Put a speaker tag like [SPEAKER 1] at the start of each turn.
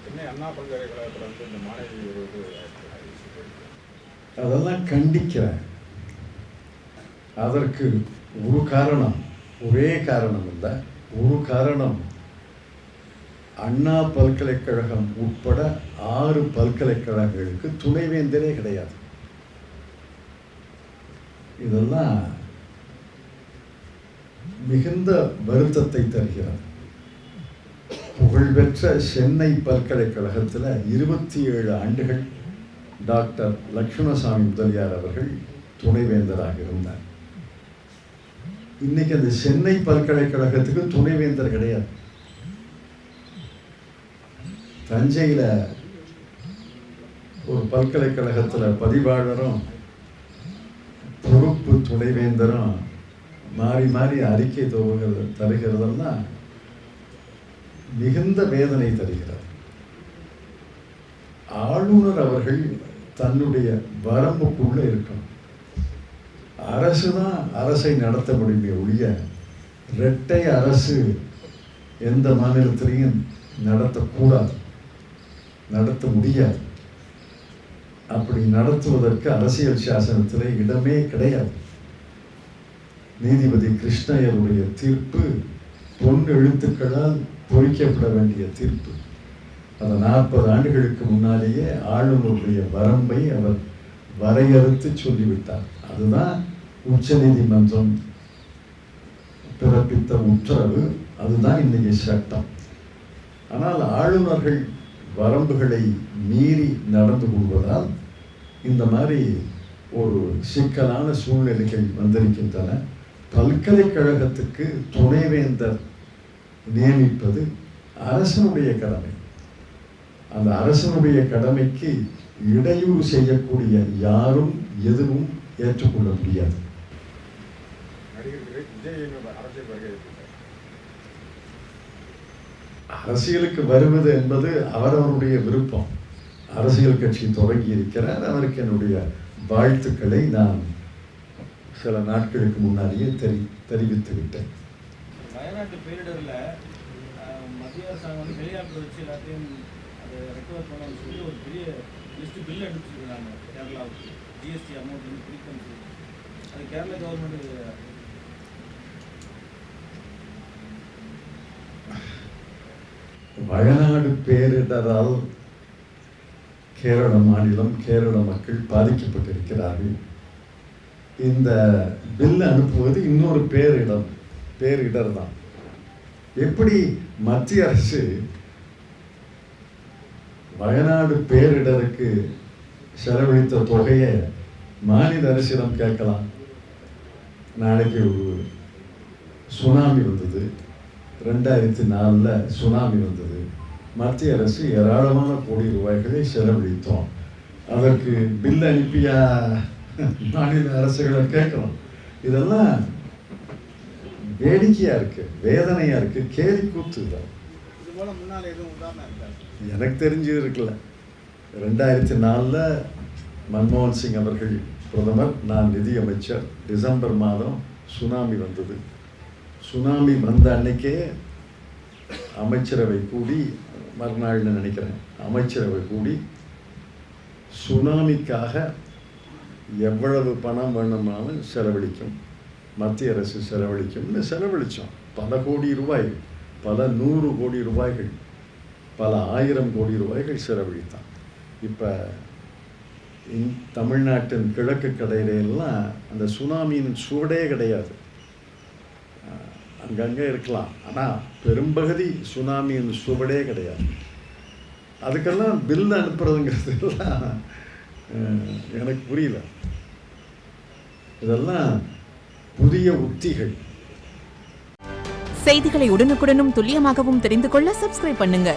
[SPEAKER 1] சென்னை அண்ணா பல்கலைக்கழகத்தில் வந்து இந்த மாணவி
[SPEAKER 2] அதெல்லாம் கண்டிக்கிறேன். அதற்கு ஒரு காரணம், ஒரே காரணம் இல்லை, ஒரு காரணம் அண்ணா பல்கலைக்கழகம் உட்பட 6 பல்கலைக்கழகங்களுக்கு துணைவேந்தரே கிடையாது. இதெல்லாம் மிகுந்த வருத்தத்தை தருகிறது. புகழ்பெற்ற சென்னை பல்கலைக்கழகத்தில் 27 ஆண்டுகள் டாக்டர் லட்சுமணசாமி முதலியார் அவர்கள் துணைவேந்தராக இருந்தார். இன்னைக்கு அந்த சென்னை பல்கலைக்கழகத்துக்கு துணைவேந்தர் கிடையாது. தஞ்சையில் ஒரு பல்கலைக்கழகத்தில் பதிவாளரும் பொறுப்பு துணைவேந்தரும் மாறி மாறி அறிக்கை தருகிறதெல்லாம் மிகுந்த வேதனை தருகிறார். ஆளுநர் அவர்கள் தன்னுடைய வரம்புக்குள்ள இருக்கணும். அரசு தான் அரசை நடத்த முடியுமே ஒழிய இரட்டை அரசு எந்த மாநிலத்திலையும் நடத்தக்கூடாது, நடத்த முடியாது. அப்படி நடத்துவதற்கு அரசியல் சாசனத்தில் இடமே கிடையாது. நீதிபதி கிருஷ்ணய்யருடைய தீர்ப்பு பொன் எழுத்துக்களால் பொறிக்கப்பட வேண்டிய தீர்ப்பு. அந்த 40 ஆண்டுகளுக்கு முன்னாலேயே ஆளுநருடைய வரம்பை அவர் வரையறுத்து சொல்லிவிட்டார். அதுதான் உச்ச நீதிமன்றம் பிறப்பித்த உத்தரவு, அதுதான் இன்னைக்கு சட்டம். ஆனால் ஆளுநர்கள் வரம்புகளை மீறி நடந்து கொள்வதால் இந்த மாதிரி ஒரு சிக்கலான சூழ்நிலைகள் வந்திருக்கின்றன. பல்கலைக்கழகத்துக்கு துணைவேந்தர் நியமிப்பது அரசனுடைய கடமை. அந்த அரசனுடைய கடமைக்கு இடையூறு செய்யக்கூடிய யாரும் எதுவும் ஏற்றுக்கொள்ள முடியாது. அரசியலுக்கு வருவது என்பது அவரவருடைய விருப்பம். அரசியல் கட்சி தொடங்கி இருக்கிறார். அவருக்கு என்னுடைய வாழ்த்துக்களை நான் சில நாட்களுக்கு முன்னாடியே தெரிவித்து விட்டேன்.
[SPEAKER 3] வயநாட்டு பேரிடரில் மத்திய அரசாங்கம் வந்து வெளிநாட்டு வச்சு எல்லாத்தையும் அதை ரெக்கவர் பண்ணணும்னு சொல்லி ஒரு பெரிய லிஸ்ட்டு பில் அனுப்பிச்சிருக்காங்க கேரளாவுக்கு. ஜிஎஸ்டி அமௌண்ட் வந்து பிரிக்கணும் சொல்லி அது கேரளா கவர்மெண்ட்
[SPEAKER 2] வயநாடு பேரிடரால் கேரள மாநிலம், கேரள மக்கள் பாதிக்கப்பட்டிருக்கிறார்கள். இந்த பில் அனுப்புவது இன்னொரு பேரிடர் தான். எப்படி மத்திய அரசு வயநாடு பேரிடருக்கு செலவழித்த தொகையை மாநில அரசிடம் கேட்கலாம்? நாளைக்கு ஒரு சுனாமி வந்தது, 2004 சுனாமி வந்தது. மத்திய அரசு ஏராளமான கோடி ரூபாய்களை செலவழித்தோம். அதற்கு பில் அனுப்பியா மாநில அரசுகளை கேட்கணும்? இதெல்லாம் வேடிக்கையா இருக்கு, வேதனையா இருக்கு, கேலி கூத்து தான். எனக்கு தெரிஞ்சு இருக்குல்ல. 2004 மன்மோகன் சிங் அவர்கள் பிரதமர், நான் நிதியமைச்சர். டிசம்பர் மாதம் சுனாமி வந்தது. சுனாமி வந்த அன்னைக்கே அமைச்சரவை கூடி, மறுநாள்னு நினைக்கிறேன், அமைச்சரவை கூடி சுனாமிக்காக எவ்வளவு பணம் வேணுமானாலும் செலவழிக்கும், மத்திய அரசு செலவழிக்கும்னு செலவழித்தோம். பல கோடி ரூபாய், பல 100 கோடி ரூபாய்கள், பல 1000 கோடி ரூபாய்கள் செலவழித்தான். இப்போ தமிழ்நாட்டின் கிழக்கு கடையிலெல்லாம் அந்த சுனாமியின் சுவடே கிடையாது. அங்கங்கே இருக்கலாம், ஆனால் பெரும்பகுதி சுனாமியின் சுவடே கிடையாது. அதுக்கெல்லாம் பில் அனுப்புறதுங்கிறதுலாம் எனக்கு புரியல. இதெல்லாம் புதிய உத்திகள்.
[SPEAKER 4] செய்திகளை உடனுக்குடனும் துல்லியமாகவும் தெரிந்து கொள்ள சப்ஸ்கிரைப் பண்ணுங்க.